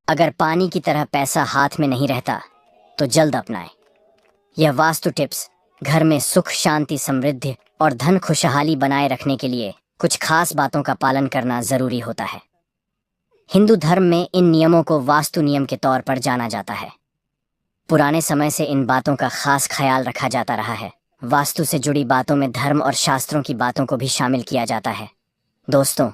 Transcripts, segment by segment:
अगर पानी की तरह पैसा हाथ में नहीं रहता तो जल्द अपनाएं। यह वास्तु टिप्स घर में सुख, शांति, समृद्धि और धन खुशहाली बनाए रखने के लिए कुछ खास बातों का पालन करना जरूरी होता है। हिंदू धर्म में इन नियमों को वास्तु नियम के तौर पर जाना जाता है। पुराने समय से इन बातों का खास ख्याल रखा जाता रहा है। वास्तु से जुड़ी बातों में धर्म और शास्त्रों की बातों को भी शामिल किया जाता है। दोस्तों,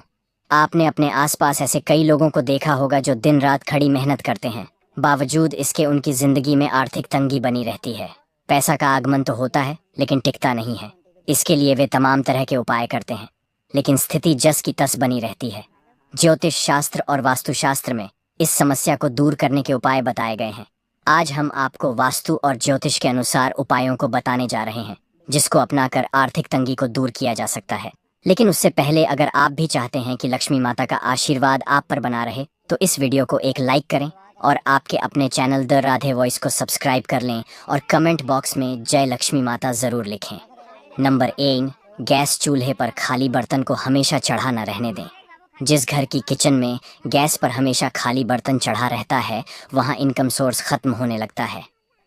आपने अपने आसपास ऐसे कई लोगों को देखा होगा जो दिन रात खड़ी मेहनत करते हैं, बावजूद इसके उनकी जिंदगी में आर्थिक तंगी बनी रहती है। पैसा का आगमन तो होता है लेकिन टिकता नहीं है। इसके लिए वे तमाम तरह के उपाय करते हैं लेकिन स्थिति जस की तस बनी रहती है। ज्योतिष शास्त्र और वास्तुशास्त्र में इस समस्या को दूर करने के उपाय बताए गए हैं। आज हम आपको वास्तु और ज्योतिष के अनुसार उपायों को बताने जा रहे हैं जिसको अपनाकर आर्थिक तंगी को दूर किया जा सकता है। लेकिन उससे पहले अगर आप भी चाहते हैं कि लक्ष्मी माता का आशीर्वाद आप पर बना रहे तो इस वीडियो को एक लाइक करें और आपके अपने चैनल द राधे वॉइस को सब्सक्राइब कर लें और कमेंट बॉक्स में जय लक्ष्मी माता जरूर लिखें। नंबर 1, गैस चूल्हे पर खाली बर्तन को हमेशा चढ़ा न रहने दें। जिस घर की किचन में गैस पर हमेशा खाली बर्तन चढ़ा रहता है वहाँ इनकम सोर्स खत्म होने लगता है।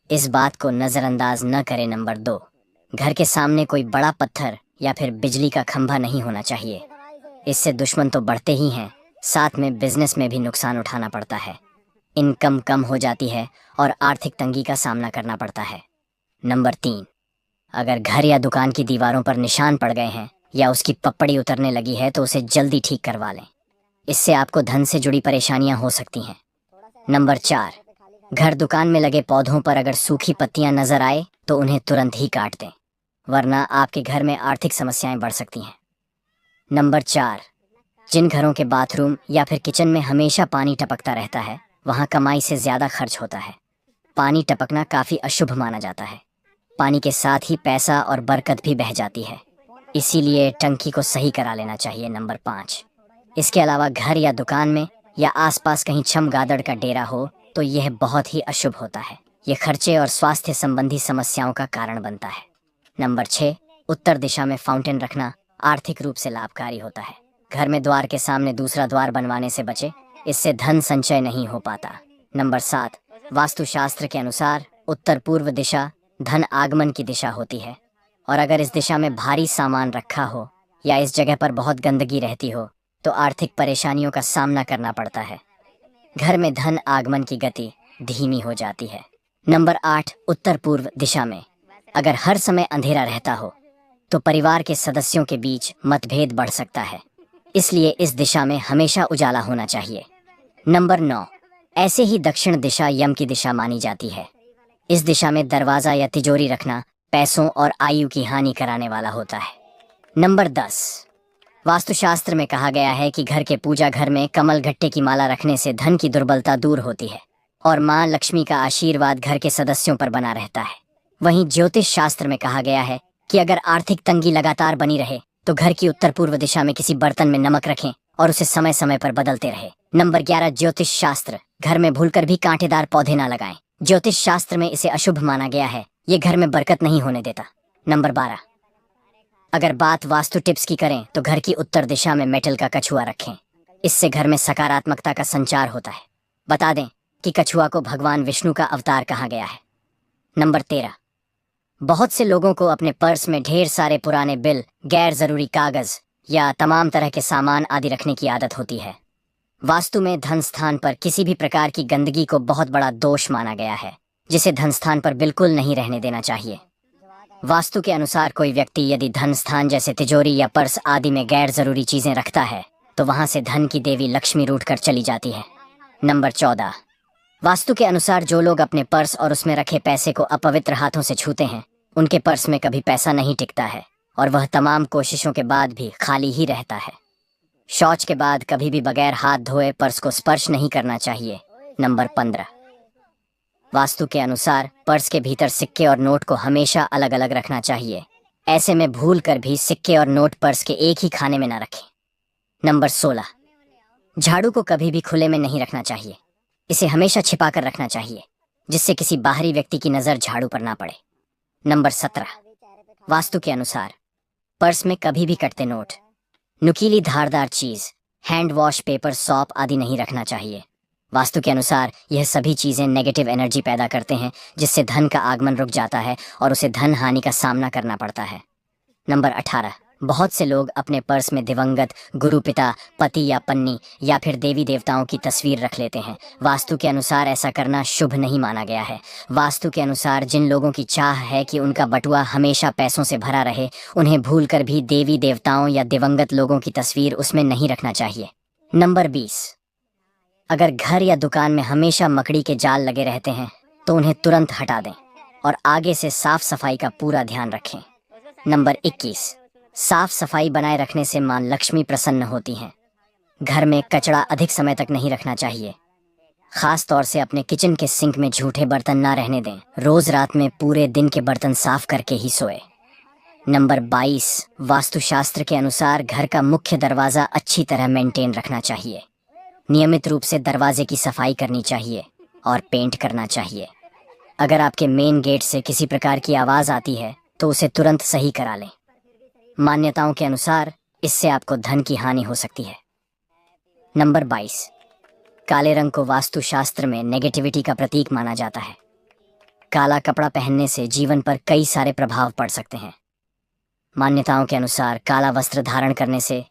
इस बात को नज़रअंदाज न करें। नंबर 2, घर के सामने कोई बड़ा पत्थर या फिर बिजली का खंभा नहीं होना चाहिए। इससे दुश्मन तो बढ़ते ही हैं, साथ में बिजनेस में भी नुकसान उठाना पड़ता है। इनकम कम हो जाती है और आर्थिक तंगी का सामना करना पड़ता है। नंबर 3, अगर घर या दुकान की दीवारों पर निशान पड़ गए हैं या उसकी पपड़ी उतरने लगी है तो उसे जल्दी ठीक करवा लें। इससे आपको धन से जुड़ी परेशानियां हो सकती हैं। नंबर 4, घर दुकान में लगे पौधों पर अगर सूखी पत्तियां नजर आए तो उन्हें तुरंत ही काट दें, वरना आपके घर में आर्थिक समस्याएं बढ़ सकती हैं। नंबर 4, जिन घरों के बाथरूम या फिर किचन में हमेशा पानी टपकता रहता है वहाँ कमाई से ज़्यादा खर्च होता है। पानी टपकना काफ़ी अशुभ माना जाता है। पानी के साथ ही पैसा और बरकत भी बह जाती है, इसीलिए टंकी को सही करा लेना चाहिए। नंबर 5, इसके अलावा घर या दुकान में या आसपास कहीं चमगादड़ का डेरा हो तो यह बहुत ही अशुभ होता है। ये खर्चे और स्वास्थ्य संबंधी समस्याओं का कारण बनता है। नंबर 6, उत्तर दिशा में फाउंटेन रखना आर्थिक रूप से लाभकारी होता है। घर में द्वार के सामने दूसरा द्वार बनवाने से बचे, इससे धन संचय नहीं हो पाता। नंबर 7, वास्तुशास्त्र के अनुसार उत्तर पूर्व दिशा धन आगमन की दिशा होती है और अगर इस दिशा में भारी सामान रखा हो या इस जगह पर बहुत गंदगी रहती हो तो आर्थिक परेशानियों का सामना करना पड़ता है। घर में धन आगमन की गति धीमी हो जाती है। नंबर 8, उत्तर पूर्व दिशा में अगर हर समय अंधेरा रहता हो तो परिवार के सदस्यों के बीच मतभेद बढ़ सकता है, इसलिए इस दिशा में हमेशा उजाला होना चाहिए। नंबर 9, ऐसे ही दक्षिण दिशा यम की दिशा मानी जाती है। इस दिशा में दरवाजा या तिजोरी रखना पैसों और आयु की हानि कराने वाला होता है। नंबर 10, वास्तुशास्त्र में कहा गया है कि घर के पूजा घर में कमल घट्टे की माला रखने से धन की दुर्बलता दूर होती है और माँ लक्ष्मी का आशीर्वाद घर के सदस्यों पर बना रहता है। वहीं ज्योतिष शास्त्र में कहा गया है कि अगर आर्थिक तंगी लगातार बनी रहे तो घर की उत्तर पूर्व दिशा में किसी बर्तन में नमक रखें और उसे समय समय पर बदलते रहे। नंबर 11, ज्योतिष शास्त्र, घर में भूलकर भी कांटेदार पौधे ना लगाएं। ज्योतिष शास्त्र में इसे अशुभ माना गया है, ये घर में बरकत नहीं होने देता। नंबर 12, अगर बात वास्तु टिप्स की करें तो घर की उत्तर दिशा में मेटल का कछुआ रखें, इससे घर में सकारात्मकता का संचार होता है। बता दें कि कछुआ को भगवान विष्णु का अवतार कहा गया है। नंबर 13, बहुत से लोगों को अपने पर्स में ढेर सारे पुराने बिल, गैर जरूरी कागज या तमाम तरह के सामान आदि रखने की आदत होती है। वास्तु में धन स्थान पर किसी भी प्रकार की गंदगी को बहुत बड़ा दोष माना गया है, जिसे धन स्थान पर बिल्कुल नहीं रहने देना चाहिए। वास्तु के अनुसार कोई व्यक्ति यदि धन स्थान जैसे तिजोरी या पर्स आदि में गैर जरूरी चीजें रखता है तो वहां से धन की देवी लक्ष्मी रूठ कर चली जाती है। नंबर 14, वास्तु के अनुसार जो लोग अपने पर्स और उसमें रखे पैसे को अपवित्र हाथों से छूते हैं उनके पर्स में कभी पैसा नहीं टिकता है और वह तमाम कोशिशों के बाद भी खाली ही रहता है। शौच के बाद कभी भी बगैर हाथ धोए पर्स को स्पर्श नहीं करना चाहिए। नंबर 15, वास्तु के अनुसार पर्स के भीतर सिक्के और नोट को हमेशा अलग अलग रखना चाहिए। ऐसे में भूल कर भी सिक्के और नोट पर्स के एक ही खाने में न रखें। नंबर 16, झाड़ू को कभी भी खुले में नहीं रखना चाहिए, इसे हमेशा छिपा कर रखना चाहिए जिससे किसी बाहरी व्यक्ति की नज़र झाड़ू पर ना पड़े। नंबर 17, वास्तु के अनुसार पर्स में कभी भी कटते नोट, नुकीली धारदार चीज, हैंड वॉश, पेपर, सॉप आदि नहीं रखना चाहिए। वास्तु के अनुसार यह सभी चीजें नेगेटिव एनर्जी पैदा करते हैं, जिससे धन का आगमन रुक जाता है और उसे धन हानि का सामना करना पड़ता है। नंबर 18, बहुत से लोग अपने पर्स में दिवंगत गुरु पिता, पति या पत्नी या फिर देवी देवताओं की तस्वीर रख लेते हैं। वास्तु के अनुसार ऐसा करना शुभ नहीं माना गया है। वास्तु के अनुसार जिन लोगों की चाह है कि उनका बटुआ हमेशा पैसों से भरा रहे, उन्हें भूलकर भी देवी देवताओं या दिवंगत लोगों की तस्वीर उसमें नहीं रखना चाहिए। नंबर 20, अगर घर या दुकान में हमेशा मकड़ी के जाल लगे रहते हैं तो उन्हें तुरंत हटा दें और आगे से साफ सफाई का पूरा ध्यान रखें। नंबर 21, साफ सफाई बनाए रखने से मां लक्ष्मी प्रसन्न होती हैं। घर में कचरा अधिक समय तक नहीं रखना चाहिए। खास तौर से अपने किचन के सिंक में झूठे बर्तन ना रहने दें। रोज रात में पूरे दिन के बर्तन साफ करके ही सोए। नंबर 22, वास्तुशास्त्र के अनुसार घर का मुख्य दरवाजा अच्छी तरह मेंटेन रखना चाहिए। नियमित रूप से दरवाजे की सफाई करनी चाहिए और पेंट करना चाहिए। अगर आपके मेन गेट से किसी प्रकार की आवाज आती है तो उसे तुरंत सही करा लें। मान्यताओं के अनुसार इससे आपको धन की हानि हो सकती है। नंबर 22, काले रंग को वास्तुशास्त्र में नेगेटिविटी का प्रतीक माना जाता है। काला कपड़ा पहनने से जीवन पर कई सारे प्रभाव पड़ सकते हैं। मान्यताओं के अनुसार काला वस्त्र धारण करने से